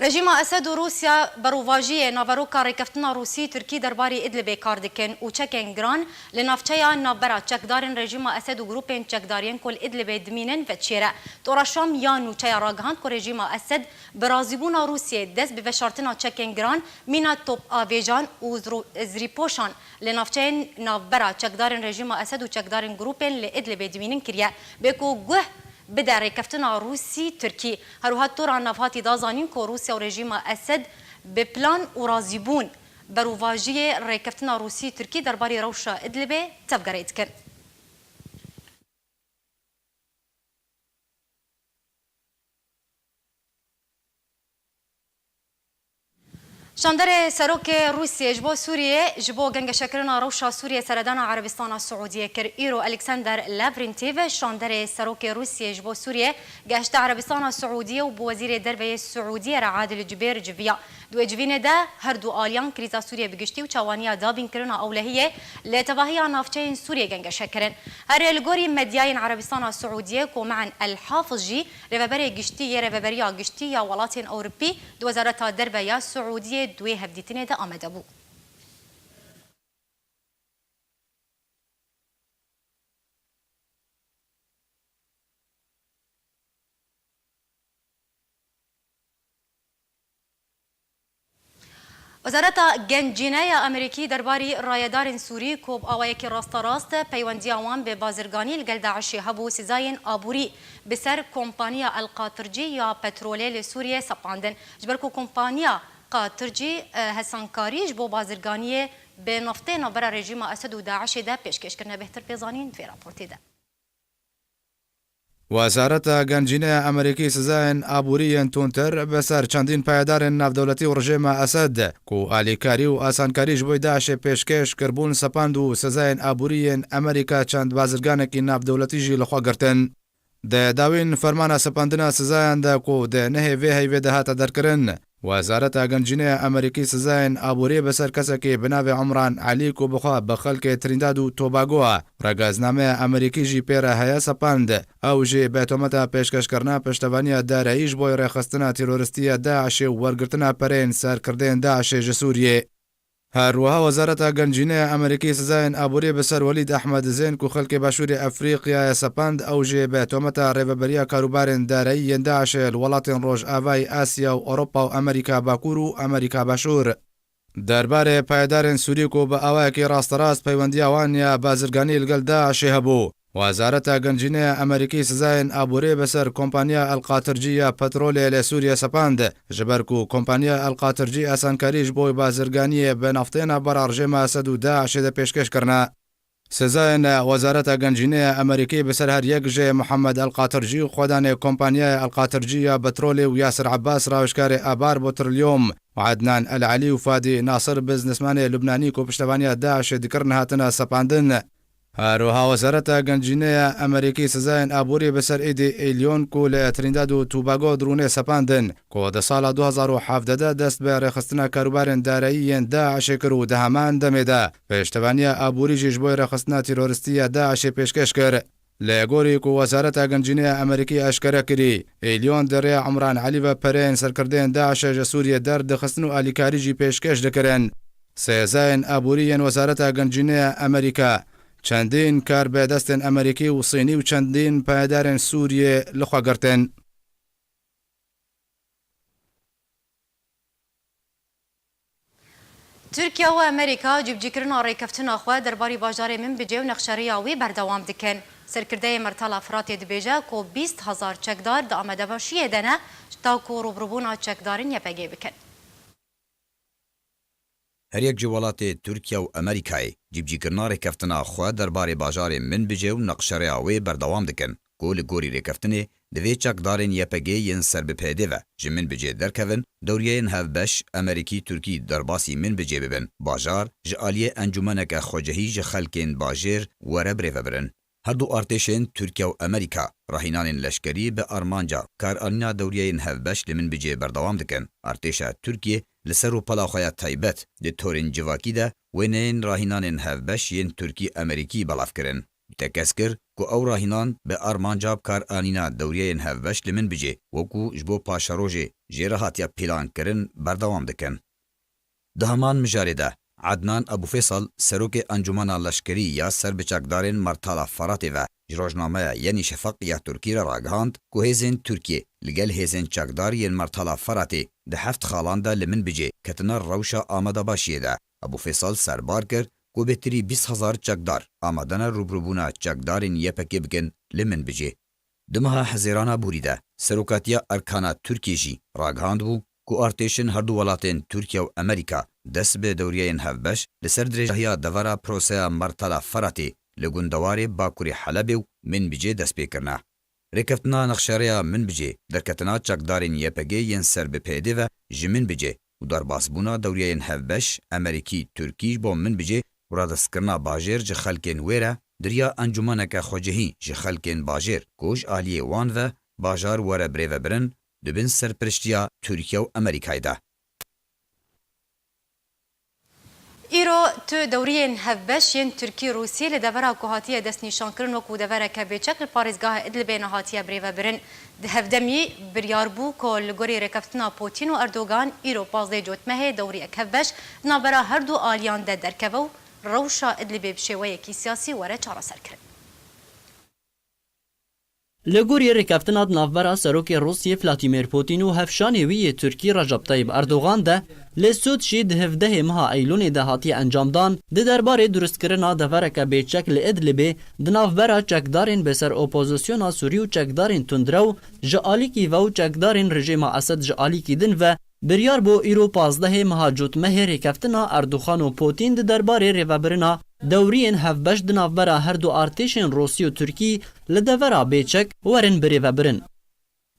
رژیم اسد و روسیا بروواجی ناوروکا ریکفتنا روسی ترکی درباری ادلب کار دکن و چکن گران لنافچه نابرا چکدارن رژیم اسد و گروپین چکدارین کل ادلب دمینن و چیره توراشام یا نوچه راگهاند که رژیم اسد برازیبون روسیه دست به وشارتنا چکن گران مینا توپ آویجان و زریپوشان لنافچه نابرا چکدارن رژیم اسد و چکدارن گروپین لادلب دمینن کریه بکو گوه بده ریکفتنا روسی ترکی هروها تورا نفاتی دازانین که روسیا و رژیم اسد به پلان و رازیبون بروواجی ریکفتنا روسی ترکی درباری روشا ادلبه تفگرید کن. شاندر سروک روسیه جبو سوریه جبو گنگ شکرنا روشا سوریه سردان عربستان سعودیه کر ایرو الکساندر لافرنتیو شاندر سروک روسیه جبو سوریه گشت عربستان سعودیه و بو وزیر دربه سعودیه را عادل جبیر جویا دو اجوینه ده هر دو آلیان کریزا سوریه بگشتی و چوانیا دابین کرنا اولهیه لتباهی نافچه سوریه گنگ شکرن هر الگوری مدیاین عربستان سعودیه کو معن الحافظ رببری گشتی رببریا گشتی یا ولاتین اوروبی دو وزارت دربه سعودیه دوی هفدیتینه ده آمده بود. وزارت گنجینه امریکی درباری رایدار سوری کوب آوایکی راست راست پیوندی آوان به بازرگانی لگل داعشی هبو سزاین آبوری بسر کمپانیا القاطرجی یا پترولی سوریه سپاندن جبرکو کمپانیا قاطرجی هسانکاری بو بازرگانی به نفته نبرا رژیم اسد و داعش ده پیشکش کرنه بهتر پیزانین فی راپورتی ده. وەزارەتە گەنجینەیە ئەمریکی سزایەن ئابووریەن تونتر بەسەر چەندین پایدارن ناودەوڵەتی و ڕژێمە ئەسەد و ئالیکاری و ئاسانکاریش بۆی داعشێ پێشکەش کردبوون سەپاند و سزایەن ئابووریەن ئەمریکا چەند بازرگانێکی ناودەوڵەتیژی لەخوا گرتن. داوین فەرمانە سەپاندنە سزایان دا و نەهێوێ هەیوێ دەهاتە دەرکردن. وەزارەتە گەنجینەیە ئەمریکی سزایەن ئابووری بەسەر کەسێکی بناوێ عمران عەلیک و بخوا بە خەڵکێ ترینداد و تۆباگۆە. ڕێگەزنامەیە ئەمریکیژی پێرە هەیە سەپاند ئەو ژێ بێتۆمەتە پێشکەشکردنا پشتەوانیە داراییش بۆی ڕێخستنە تیرۆریستیە داعشێ و وەرگرتنە پەرێن سەرکردێن داعشێ ژە سووریێ. هەروەها وەزارەتە گەنجینەیە ئەمریکی سزایەن ئابووری بەسەر وەلید ئەحمەد زێنک و خەڵکی باشووری ئەفریقیایە سەپاند ئەو ژێ بێتۆمەتە ڕێبەبەریە کاروبارên دارایی داعشێ وڵاتên ڕۆژئاوای ئاسیا و ئەوڕۆپا و ئەمریکا باکوور و ئەمریکا باشوور. دەربارێ پایدارên سووریک و بە ئاوایەکی ڕاستەڕاست پەیوەندیاوانە بازرگانی لەگەڵ داعشێ هەبوو. وەزارەتە گەنجینەیە ئەمریکی سزایەن ئابووری بەسەر کۆمپانیا ئەلقاترجیە پەترۆلێ لە سووریە سەپاند ژەبەرک و کۆمپانیا ئەلقاترجی ئاسانکاریش بۆی بازرگانیە بە نافتێنە بەرا ڕژێمە ئەسەد و داعشێدە پێشکەشکردنا. سزایەن وەزارەتە گەنجینەیە ئەمریکی بەسەر هەر یەک ژێ محەممەد ئەلقاترجی و خۆدانێ کۆمپانیای ئەلقاترجیە بەترۆلێ و یاسر عەباس ڕاوشکارێ ئابار بۆ تریلیۆم و عەدنان ئەلعەلی و فادی ناسر بزنسمانێ لوبنانی و پشتەوانیە داعشێ دکردن هاتنە سەپاندن. هەروەها وەزارەتە گەنجینەیە ئەمریکی سزایەن ئابووری بەسەر ئیدی ئیلیۆن و لە ترینداد و توباگۆ درونێ سەپاندن کۆ دە ساڵە 2017 دەست بە ڕێخستنە کاروبارên داراییەن داعشێ کرد و دەهەمان دەمێدا پێشتەوانیە ئابووریژیش بۆی ڕێخستنە تیرۆریستیە داعشێ پێشکەش کرد. لە گۆری و وەزارەتە گەنجینەیە ئەمریکی ئەشکەرە کردی ئیلیۆن دەڕێ عمران عەلی بە پەرێن سەرکردێن داعشێ ژە سووریە دەردەخستن و ئالیکاریژی پێشکەش دەکردن. سێزایەن ئابووریەن وەزارەتە گەنجینەیە ئەمریکا چەندین کار بەدەستێن ئەمریکی و سینی و چەندین پایدارên سووریێ لەخوا گرتن. تورکیا و ئەمریکا جوبجیکردنا ڕێکەفتنا خوا دەرباری باژارê min bicê û nexşeriya wê berdewam dikin. Serkirdeyê Mertala Firatê dibêje ku 20,000 çekdar di amadebaşiyê de ne ta ku rûbirûbûna çekdarên YPG bikin. هەریەک ji welatê Tirkiye û Amerîkayê cîbcîkirina rêkeftina xwe derbarê bajarê min bicê û neqşereya wê berdewam dikin ku li gorî rêkeftinê divê çekdarên YPG yên serbipêdê ve ji min bicê derkevin dewriyeyên hevbeş Amerîkî Tirkî derbasî min bicê bibin. Bajar ji aliyê encûmeneke xwecehî ji xelkên bajêr were birêvebirin. Her du artêşên Tirkiye û Amerîka rahînanên leşkerî bi armanca karanîna dewriyeyên hevbeş li min bicê berdewam dikin. Artêşa Tirkiye li ser û pela xwe ya taybet di torên civakî de wêneyên rahînanên hevbeş yên Tirkî Amerîkî belav kirin. Te kes kir ku ew rahînan bi armanca karanîna dewriyeyên hevbeş li min bicê wekû ji bo paşerojê jê re hatiye pîlan kirin berdewam dikin. Di heman mijarê de Adnan Ebufêsal serokê encûmena leşkerî ya serbiçekdarên Mertala Firatê ve ji rojnameya Yenî Şefaq ya Tirkî re ragihand ku hêzên Tirkiye li gel hêzên çekdar yên Mertala Firatê di heft xalan de li min bicê ketine rewşa amadebaşiyê de. Ebufêsal serbar kir ku bêtirî 20,000 çekdar amadene rûbirûbûna çekdarên YPG bikin li min bicê. Di meha hezêrana Bûrî de serokatiya erkana Tirkiye jî ragihand bû ku artêşin her du welatên Tirkiye û Amerîka dest bi dewriyeyên hevbeş li ser dirêjiya devera proseya Mertala Firatê li gundewarê Bakurê Helebê û min bicê dest pêkirine. Rêkeftina nexşereya min bicê derketina çekdarên YPG yên serbipêdê ve ji min bicê û derbasbûna dewriyeyên hevbeş Amerîkî Tirkî bo min bicê û radestkirina bajêr ji xelkên wê re diriya encûmeneke xwecehî ji xelkên bajêr ku ji aliyê wan ve bajar were birêvebirin dibin serpiriştiya Tirkiye û Amerîkayê de. îro tu dewriyên hevbeş yên Tirkî Rûsî li devera ku hatiye destnîşankirin wekû devereke bêçek li parêzgeha Idlibê hatiye birêvebirin. Di hevdemî biryar bû ku li gorî rêkeftina Putin û Erdogan îro pazdê cotmehê dewriyek hevbeş navbera her du aliyan de derkeve û rewşa Idlibê bi şêweyekî siyasî were çareserkirin. Li gorî rêkeftina navbera serokê Rûsyê Vladimir Putin û hevşanê wî yê Tirkî Recep Tayyip Erdogan de li Sûd jî di 17 meha Eylûnê de hatiye encamdan di derbarê durustkirina devereke bêçek li Idlibê di navbera çekdarên beser opozisyona Sûrî û çekdarên tundrew ji alîkî ve û çekdarên rejîma Esed ji alîkî din ve biryar bû îro 15 meha cotmehê rêkeftina Erdogan û Putin di derbarê rêvebirina دورiyên hevbeş di navbera her du artêşên Rosî û Tirkî li devera bêçek werin birêvebirin.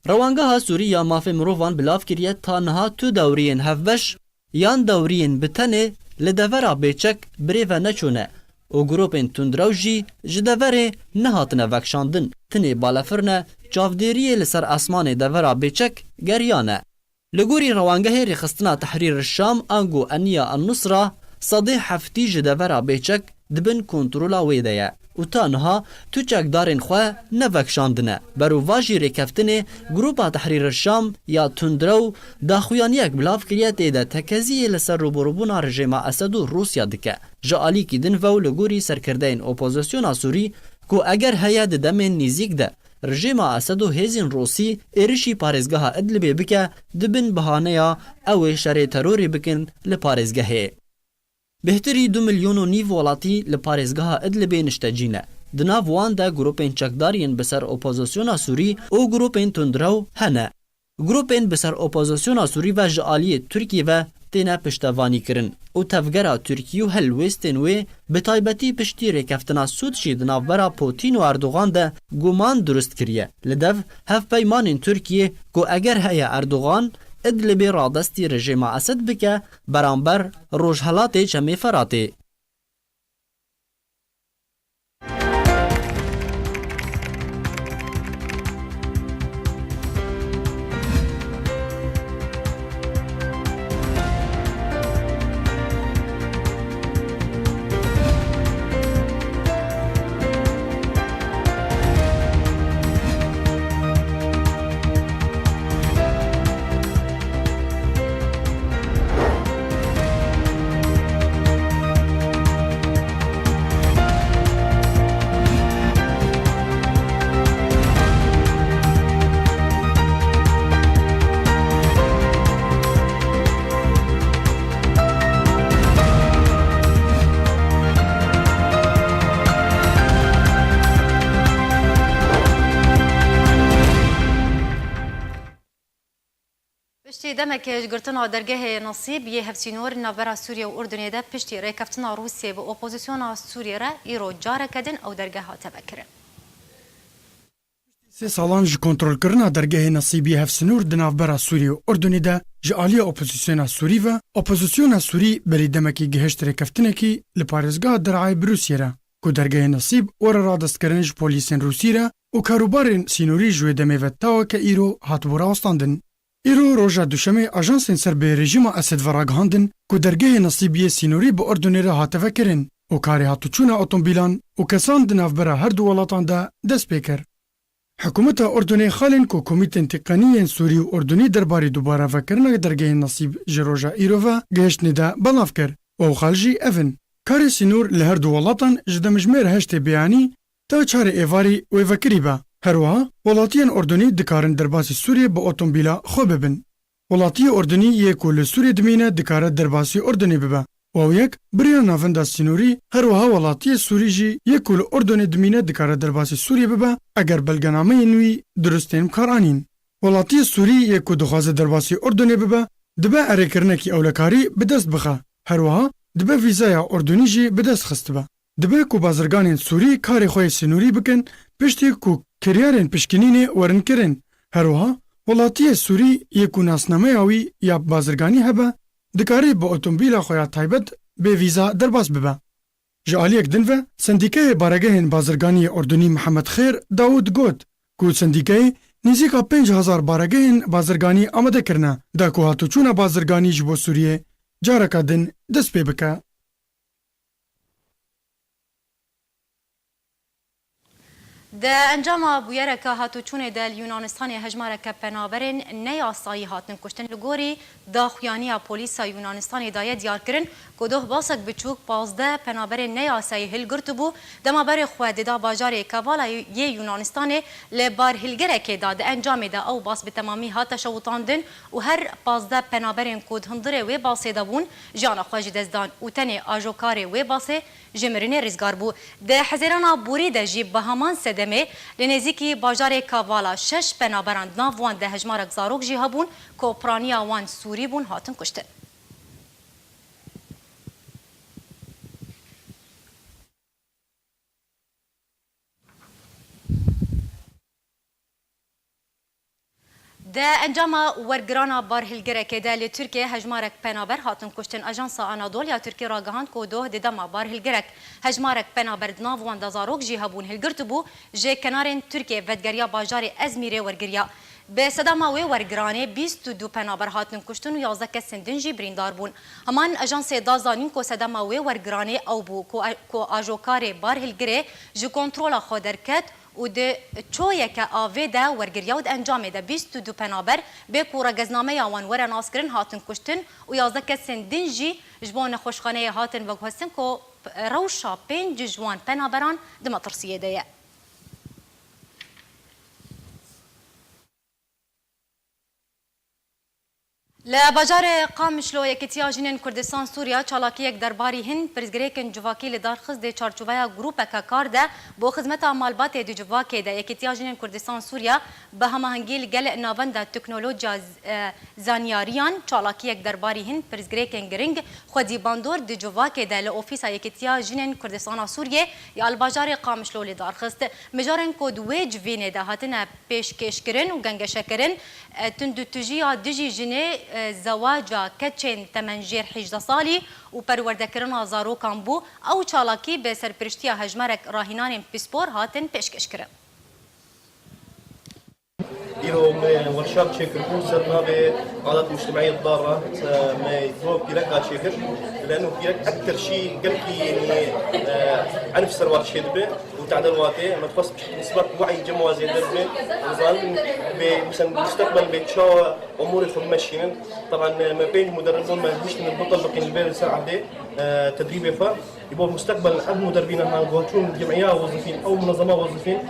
Rewangeha Sûrî ya mafê mirovan bilav kiriye ta niha tu dewriyên hevbeş yan dewriyên bi tenê li devera bêçek birêve neçûne û gropên tundraw jî ji deverê nehatine vekşandin. Tinê balafirne çavdêriyê li ser esmanê devera bêçek geriyane. Li gorî rewangehê rêxistina Tehrîr Şam ango eniya An-Nusra sedê heftî ji devera bêçek dibin kontrola wê de ye û ta niha tu çekdarên xwe nevekşandine. Berûva jî rêkeftinê Grupa Tehrîr Şam ya tundraw daxuyaniyek bilav kiriye tê de tekeziyê li ser rûbirûbûna rejîma Esed û Rûsya dike. Ji alîkî din vew li gorî serkirdeyên opozisyona Sûrî ku eger heye di demên nîzik de rejîma Esed û hêzên Rûsî êrişî parêzgeha Idlibê bike dibin bihaneya ew ê şerê terorê bikin li parêzgehê. Bêhtirî 2 milyon û nîv welatî li parêzgeha Idlibê niştecîne. Di nav wan de grupên çekdariyên bi ser opozisyona Sûrî û grupên tundraw hene. Grupên bi ser opozisyona Sûrî ve ji aliyê Tirkiye ve têne piştevanîkirin û tevgera Tirkiye û helwestên wê bi taybetî piştî rêkeftina Sûd jî di navbera Putin û Erdogan de guman durist kiriye. Li dev hevpeymanên Tirkiye ku eger heye Erdogan Idlibê radestî rejîma Esed bike beramber rojhelatê çemê Feratê. پشتی دمک گرتنا درگاه نصیب یه هفسینور نبرا سوریه و اردنیه ده پشتی ریکفتنا روسیه و اپوزیسیونا سوریه را ایرو جاره کدن او درگاه ها تبکرن. سه سالان ji kontrolkirina dergehê Nasîbî Hevsinûr di navbera Sûrî û Urdunê de ji aliyê opozisyona Sûrî ve opozisyona Sûrî berî demekî gihişt rêkeftinekî li parêzgeha Dirayê bi Rûsyê re ku dergehê Nasîb were radestkirin ji polîsên Rûsî re û karûbarên sînorî ji wê demê ve taweke îro hatibû rawestandin. Îro roja duşemê ajansên serbê rejîma Esed ve ragihandin ku dergehê Nasîbiyê sînorî bi Urdunê re hate vekirin û karê hatûçûna otomobîlan û kesan di navbera her du welatan de dest pê kir. Hikûmeta Urdunê xalên ku komîtên têqanîyên Sûrî û Urdunî derbarê dubara vekirina dergehê Nasîb ji roja îro ve gihiştinê de belav kir û ew xal jî ev in. Karê sînor li her du welatan ji demijmêr heştê beyanî ta çarê êvarî wê vekirî be. Herwiha welatiyên Urdunî dikarin derbasî Sûriyê bi otomobîla xwe bibin. Welatiyê Urdunî yê ku li Sûriyê dimîne dikare derbasî Urdunê bibe. Ew yek biriya navinda sînorî herwiha welatiyê Sûrî jî yê ku li Urdunê dimîne dikare derbasî Sûriyê bibe eger belgenameyên wî duristên kar anîn. Welatiyê Sûrî yê ku dixwaze derbasî Urdunê bibe dibe erêkirinekî ewlekarî bi dest bixe. Herwiha dibe vîzaya Urdunî jî bi dest xistibe. Dibe ku bazirganên Sûrî karê xwe yê sînorî bikin piştî ku kiryarên pişkinînê werin kirin. Herwiha welatiyê Sûrî yê ku nasnameya wî ya bazirganî hebe dikarî bi otomobîla xwe ya taybet bê vîza derbas bibe. Ji aliyek din ve sendîkeyê baregehên bazirganiyê Urdunî Mihemed Xêr Dawud got ku sendîkeyê nîzîka 5,000 baregehên bazirganî amade kirine da ku hatûçûna bazirganî ji bo Sûriyê careka din dest pê bike. ده انجام بویرک هاتوچونه دل یونانستان هجمارک پنابرین نیاسایی هاتن کشتن لگوری داخویانی پلیسا یونانستان دایه دیار کرن کدوه باسک بچوک 15 پنابرین نیاسایی هلگرت بو دما بر خود دا باجار کوالا ی یونانستان لبار هلگرک دا ده انجام ده او باس به تمامی هات شوطاندن و هر 15 پنابرین کود هندره و باسه دبون جان خواج دزدان و تنی آجوکار و باسه جمرینه ریزگار بو ده حزیرانا بوری ده جیب بهامان سدمه لنزیکی باجار کاوالا 6 پنابران ناوان ده هجمارک زاروک جی هبون کوپرانیا وان سوری بون هاتن کشتن. ده انجام ورگرانا بارهلگرک ده لی ترکیه هجمارک پنابر هاتن کشتن اجانس آنادولیا ترکی را گهاند کو دوه ددما بارهلگرک هجمارک پنابر ناو وان دزاروک جی هبون هلگرت بو جه کنارن ترکیه ودگریا باجار ازمیره ورگریا به صدام وی ورگرانه 22 پنابر هاتن کشتن و 11 کس دنجی بریندار بون همان اجانس دازانین کو صدام وی ورگرانه او بو کو اجوکار بارهلگره جو کنترل خودرکت و ده چویه که آوه ده ورگریا و ده انجامه ده 22 پنابر به کورا گزنامه یاوان ور ناسکرین هاتن کشتن و 11 کسین دنجی جبان خوشخانه هاتن و گوهستن که روشا 5 جوان پنابران ده مطرسیه ده لباجار قامشلو یکتیا جنین کردستان سوریا چالاکی یک درباری هند پرزگریکن جواکی لدارخز ده چارچوبایا گروپ کار ده بو خدمت مالبات ده جواکی ده یکتیا جنین کردستان سوریا به هماهنگی گل ناوند تکنولوژیا زانیاریان چالاکی یک درباری هند پرزگریکن گرینگ خودی باندور ده جواکی ده لاوفیس یکتیا جنین کردستان سوریه یا الباجار قامشلو لدارخز مجارن کد ویج وینه ده هاتن پیشکش کرن و گنگشکرن تندو تجیا دجی جنه زواجا کچین تمنجیر 18 سالی و پروردکرنا زاروکان بو او چالاکی به سرپرشتیا هجمارک راهینان پسپور هاتن پیشکش کرن. اليوم ورشات شكر صرنا بعادات المجتمعيه الضاره ما يضرب كيرك شكر لانه كيرك اكثر شيء قلقي يعني عنف سروات شدبه وتعدلواته ما تفصل نسبه وعي جموع زي دربه نظام مثلا مستقبل بيتشو امور ماشيين طبعا ما بين مدربون ما مش من البطل بقين البير ساعه دي تدريب فا يبقى المستقبل عند مدربين هاكون جمعيه وظيفيين او منظمات وظيفيين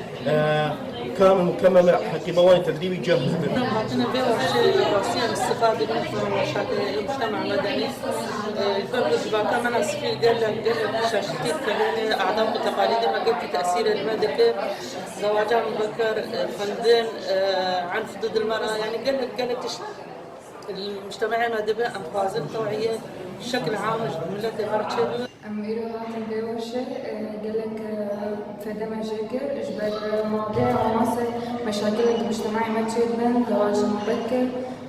كامل مكمل حكي بواني تدريبي جاهز به. عندنا بورشة راسية الاستفادة من ورشات المجتمع المدني. الفرق كمان أسفل قال شاشتين كمان أعضاء وتقاليد ما قلت تأثير المادة زواجها مبكر فندين عنف ضد المرأة يعني قال المجتمع المدني أنفاز التوعية بشكل عام ملة المرأة. أميرو هاتن بورشة قال لك فدا مشاكل إجبار مواضيع وعناصر مشاكل المجتمعي ما تشيلن زواج مبكر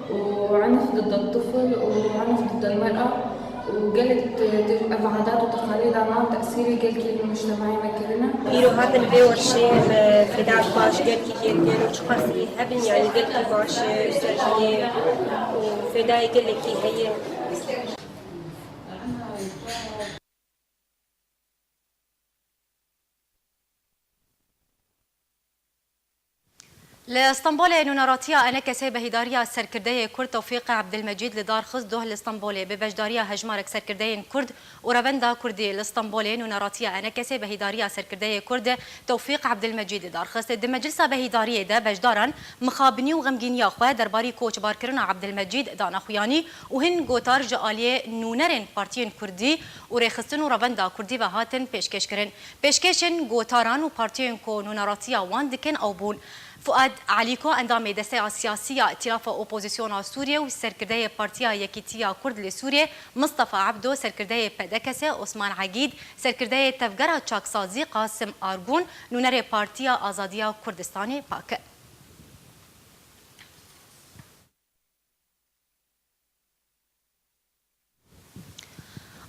وعنف ضد الطفل وعنف ضد المرأة وقالت عادات وتقاليد عن تأثيري قال كي المجتمعي ما كلنا. أميرو هاتن بورشة فدا باش قال كي كيرجن وشخصي هبن يعني قال كي باش سرجني وفدا قال لك هي لاسطنبول نوناراتيا انا كسبه هداريا سركرديه كرد توفيق عبد المجيد لدار خزده لاسطنبول ببجداريا هجمارك سركرديه كرد ورافندا كردي لاسطنبول نوناراتيا انا كسبه هداريا سركرديه كرد توفيق عبد المجيد لدار خز د مجلس بهداريه ده بجداران مخابني وغمگينيا خو درباري كوچ باركرنا عبد المجيد دانا خوياني وهن گوتار جاليه نونرن بارتيين كردي ورخصتن ورافندا كردي وهاتن پیشکش کرن پیشکشن گوتاران و بارتيين كو نوناراتيا واندكن او بون فؤاد عليكو اندام دسته سياسيه ائتلاف اوبوزيسيون سوريا وسركرديه بارتيا يكيتيا كرد لسوريا مصطفى عبدو سركرديه بدكسه عثمان عقيد سركرديه تفجرها تشاكسازي قاسم ارجون نونري بارتيا ازاديه كردستاني باك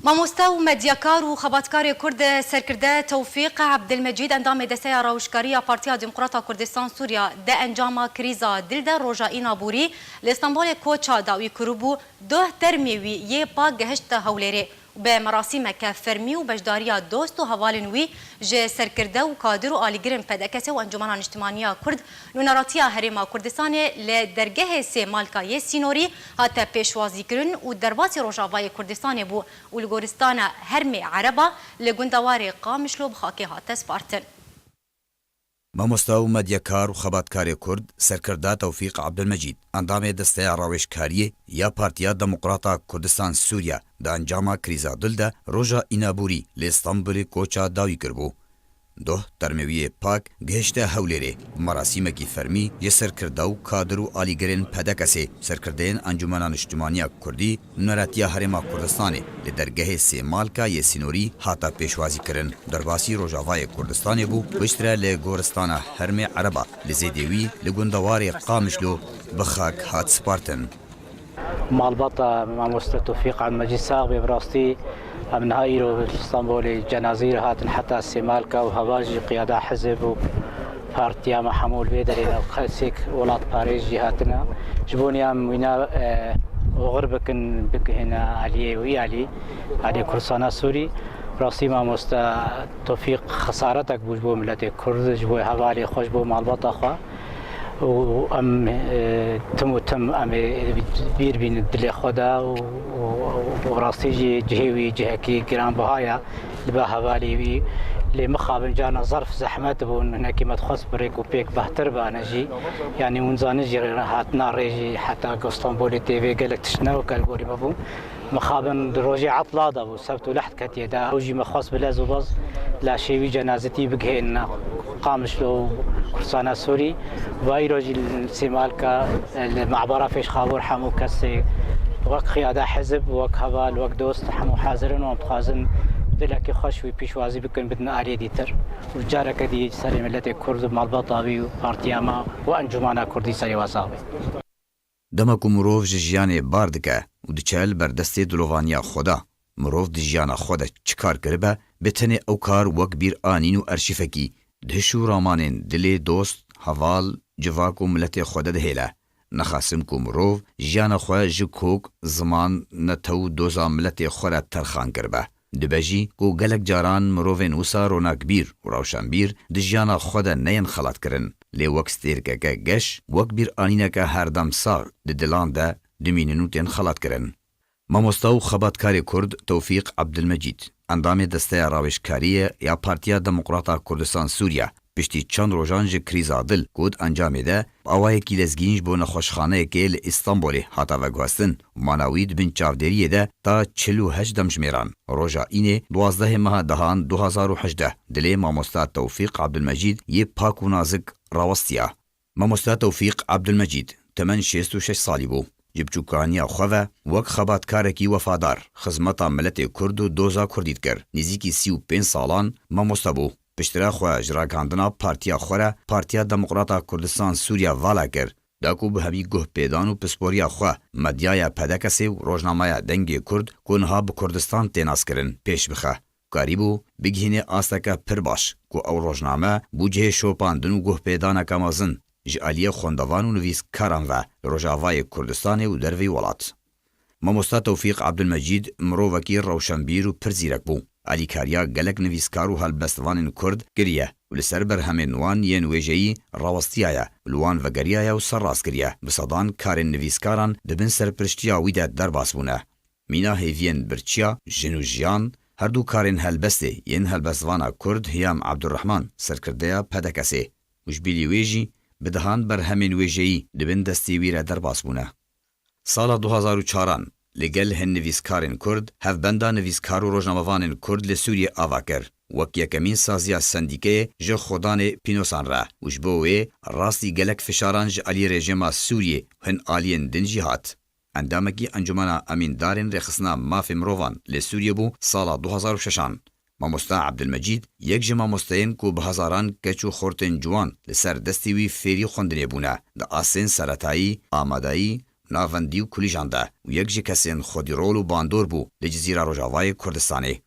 مامۆستا و مەدیەکار و خەباتکاری کورد سەرکردە تەوفیق عەبدولمەجید ئەندامێ دەستەیە ڕەوشکاریە پارتیا دیموکراتا کوردستان سووریا دە ئەنجاما کریزا دلدا ڕۆژائی نابووری لە ئیستانبولێ کۆچا داوی کردبوو دۆه تەرمێوی یێ پا گەهشتە هەولێرێ به مراسمك فرمي وبجداريا دوست وهوالن وي جه سركرده وكادر وآليگرن پدكسه وانجمنان اجتماعية كرد نوناراتيا هرما كردستان لدرگه سي مالكا سينوري هاتا پیشوازي کرن و درباسي روجاوای كردستان بو ولگورستان هرمي عربا لگندوار قامشلو بخاكي هاتا سپارتن مامۆستا و مەدیەکار و خەباتکاری کورد سەرکردا تەوفیق عەبدولمەجید ئەندامێ دەستەیە ڕاوێژکاریە یا پارتیا دەموکراتا کوردستان سووریا دا ئەنجاما کریزا دلدا ڕۆژا ئینابووری لە ئیستانبولی کۆچا داوی کردبوو دوه ترمویه پاک گهشته هولێرێ مراسیمێکی فەرمی یە سەرکردا و کادر و ئالیگەرێن پەدەکەسێ سەرکردەیەن ئەنجومەنا نیشتیمانیە کوردی نوێنەتیە هەرێما کوردستانê li dergehê Sêmalka yê Sînorî hata pêşwazîkirin. Derbasî Rojavayê Kurdistanê bû piştre lê goristana Hermê Ereba li zêdê wî li gundewarê Qamişlo bi xak hat spartin. مالبطة ماموستا توفيق عبد المجيد صاغبي براستي من هايرو اسطنبول جنازير هاتن حتى السمالكا وهواجي قيادة حزب وبارتيا محمول بيدري خلسيك ولاد باريس جهاتنا جبوني ام وينا وغربكن بك هنا علي ويالي علي كرسانا سوري راسي ماموستا توفيق خسارتك بوجبو ملتي كرد جبو هوالي خوش بو مالبطة خوا وام تم ام بير بين الدلي خدا وراستي جهوي جهكي جران بهايا لبا هوالي وي لمخابن جانا ظرف زحمت بون هناك ما تخص بريك وبيك بهتر بانجي يعني ونزانجي هاتنا ريجي حتى اسطنبول تي في قالك تشناو قالوا مبو مخابن دروجي عطلاده وسبت لحد كتيدا وجي مخص بلا زباز لا شيء جنازتي بقهنا قامش له كرسانا سوري وايروجي السمالكا المعبره فيش خابور حمو كسي وك قياده حزب وك هبال وك دوست حمو حاضرين ومتخازن دلكي خشوي بيشوازي بكن بدنا اري ديتر والجارك دي سري ملتي كرد مالبطاوي وبارتياما وانجمانا كردي سري وصاوي دمکو مرۆڤ ji jiyanê bar dike û diçel berdestê dilovaniya xwe de mirov di jiyana xwe de çi kar kiribe bi tenê ew kar wek bîr anîn û erşîfekî di hiş û ramanên dilê dost heval civak û miletê xwe de dihêle nexasim ku mirov jiyana xwe ji kok ziman nete û doza miletê xwe re terxan kiribe dibejî ku gelek caran mirovên wisa ronakbîr û rawşenbîr di jiyana xwe de neyên xelatkirin lê wek stêrkeke geş wek bîr anîneke herdem sar di dilan de dimînin û tên xelatkirin. Mamosta û xebatkarê Kurd Tewfîq Abdilmecîd endamê desteya rawêjkariyê ya Partiya Demokrata Kurdistan Sûriya piştî çend rojan ji krîza dil got encamê de awayekî lezgîn ji bo nexweşxaneyekê li İstanbolê hata veguhestin û mana wî di bin çavderiyê de ta 48 demjimêran. Roja înê 12 meha dehan 2018 dilê mamosta Tewfîq Abdilmecîd yê pak û nazik rawestiya. Mamosta Tewfîq Abdilmecîd temen 66 salî bû. Ji biçûkaniya xwe ve wek xebatkarekî wefadar xizmeta miletê Kurd û doza Kurdî dikir. Nêzîkî 35 salan mamosta bû. Piştira xwe ji ragandina partiya xwe re Partiya Demokrata Kurdistan Sûriya vala kir. Da ku bi hemî guhpêdan û pisporiya xwe medyaya pedekesê û rojnamaya dengê Kurd ku niha bi Kurdistan tê naskirin pêş bixe. Karî bû bigihîne asteke pir baş ku ew rojname bû cihê şopandin û guhpêdaneke mezin ji aliyê xwendevan û nivîskaran ve li Rojavayê Kurdistanê û dervê welat. Mamosta Tewfîq Abdilmecîd mirovekî rewşenbîr û pir zîrek bû. Alîkariya gelek nivîskar û helbestvanên Kurd kiriye û li ser berhemên wan yên wêjeyî rawestiyaye li wan vegeriyaye û serrast kiriye. Bi sedan karên nivîskaran dibin serpiriştiya wî de derbas bûne. Mîna hêviyên birçiya, jin û jiyan, herdû karên helbestê yên helbestvana Kurd Hiyam Abdurrahman serkirdeya pedekesê û ji bîlî wê jî bi dihan berhemên wêjeyî dibin destê wî re derbas bûne. Sala 2004 li gel hin nivîskarên Kurd hevbenda nivîskar û rojnamevanên Kurd li Sûriyê ava kir wek yekemîn saziya sendîkeyê ji xwedanê pînosan re û ji bo wê rastî gelek fişaran ji aliyê rejima Sûriyê hin aliyên din jî hat. Endamekî encumena emîndarên rêxistina mafê mirovan li Sûriyê bû sala 2006. Mamosta Abdilmecîd yek ji mamosteyên ku bi hezaran keç û xortên ciwan li ser destê wî fêrî xwendinê bûne di asên seretayî, amadayî, navendî û kulîjan de û yek ji kesên xwedîrol û bandor bû li Cizîra Rojavayê Kurdistanê.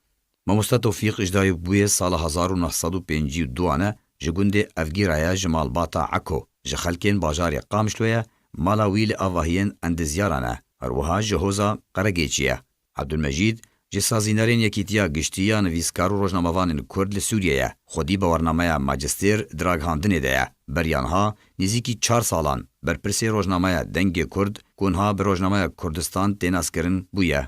Mamosta Tewfîq ji dayê bûyê sala 1952 ne ji gundê Evgîraya ji malbata Eko ji xelkên bajarê Qamişloye mala wî li avahiyên endizyaran e herwiha ji hoza Qeregêçî ye. Abdilmecîd ji sazînerên Yekîtiya Giştî ya nivîskar û rojnamevanên Kurd li Sûriyeyê xwedî bawernameya majistêr di raghandinê de ye. Beryanha nêzîkî 4 salan berpirsê rojnameya dengê Kurd ku niha bi rojnameya Kurdistan tê naskirin bûye.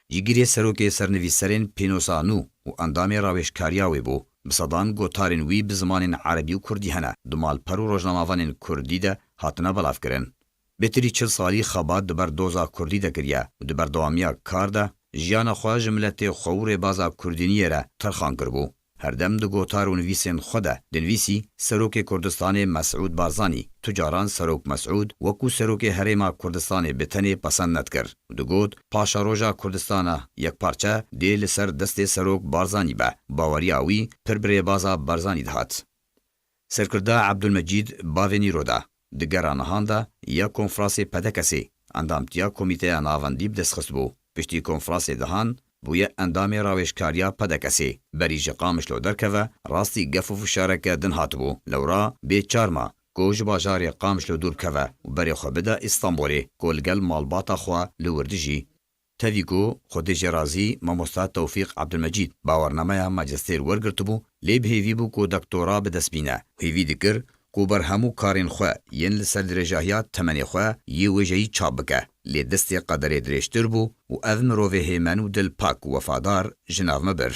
Ji girê serokê sernivîserên pînosa nû û endamê rawêjkariya wê bû. Bi sedan gotarên wî bi zimanên Erebî û Kurdî hene. Du malper û rojnamevanên Kurdî de hatine belavkirin. Bêtirî 40 salî xebat di ber doza Kurdî de kiriye û di berdewamiya kar de jiyana xwe ji miletê xwe û rêbaza Kurdîniyê re terxan kiribû. هردم د گوتار و نویسین خوده دنویسی سروک کردستان مسعود بارزانی تجاران سروک مسعود وکو سروک هریما کردستان بتنی پسند ند کر د گوت پاشا روژا کردستان یک پارچه دی لسر دست سروک بارزانی به باوری آوی پر بری بازا بارزانی دهات. سرکرده عبدالمجید باوینی رودا دگرانهان دا یا کنفراسی پدکسی اندامتیا کمیته ناوندیب دستخست بو پشتی کنفراسی دهان بویه اندام راوشکاریا پدکسی بریج قامش لو درکوه راستی گف و فشارک دن هات بو لورا بی چارما گوش باجار قامش لو دور کوه و بری خوبده استانبولی گلگل مالباتا خوا لوردجی تاویگو خودش رازی ماموستا توفیق عبدالمجید باورنامه ماجستیر ورگرت بو لیب هیوی بو کو دکتورا بدسبینه هیوی دکر کو بر همو کارین خو ین لسر درجاهیات تمنی خو یه وجهی چاب بکه لی دستی قدر درشتر بو و او مروه هیمن و دل پاک و وفادار جناو مبر.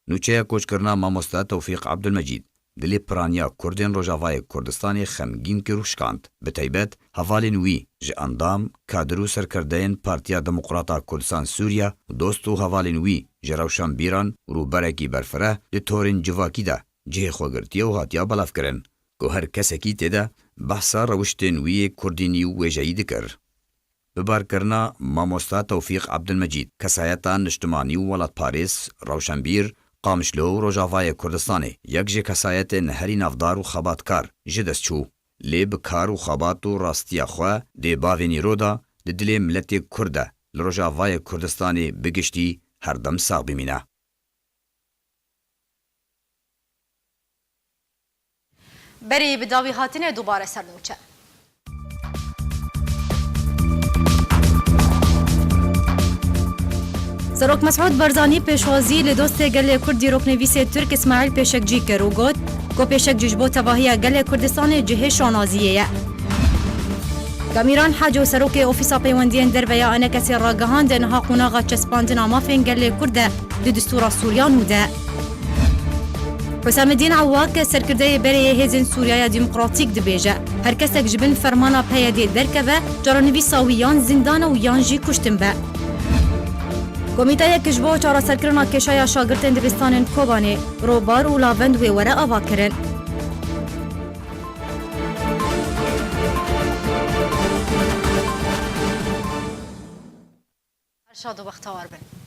نوچه کوچ کرنا ماموستا توفیق عبدالمجید دلی پرانیا کردین روژاوای کردستانی خمگین که روشکاند به تایبت حوالین وی جه اندام کادرو سرکردین پارتیا دموقراتا کردستان سوریا و دوستو حوالین وی جه روشان بیران رو برکی برفره ده تورین جواکی ده جه خوگرتیا و هاتیا بلاف کرن که هر کسکی تیده بحثا روشتین وی کردینی و ویجایی دکر. ببار کرنا ماموستا توفیق عبدالمجید کسایتا نشتمانی و ولاد پاریس روشنبیر قامشلو روژاوای کردستانی یک جه کسایت نهری نافدار و خباتکار جدست چو لی بکار و خبات و راستیا خواه دی باوینی رودا دی دلی ملت کرده لروژاوای کردستانی بگشتی هر دم ساق بمینه. بری بداوی هاتین دوباره سرنوچه. سروک مسعود بارزانی پیشوازی لدوست گل کردی رکنویس ترک اسماعیل پیشکجی کرد و گفت که پیشکجیش بو تواهی گل کردستان جهه شانازیه. گامیران حاج و سروک اوفیسا پیوندین در ویا آن کسی راگهاند انها قناغا چسپاندن آمافین گل کرده دو دستور سوریان بوده. حسام الدین عواق سرکرده بری هزین سوریای دموکراتیک دبیجه هر کس جبن فرمانا پیاده درکبه جرانویسا و یان زندان و یان جی کشتن به. کمیته کشبو چارا سرکرنا کشای شاگردان دبستان کوبانی روبار و لاوند و وره آوا کرن. شاد و بختیار بن.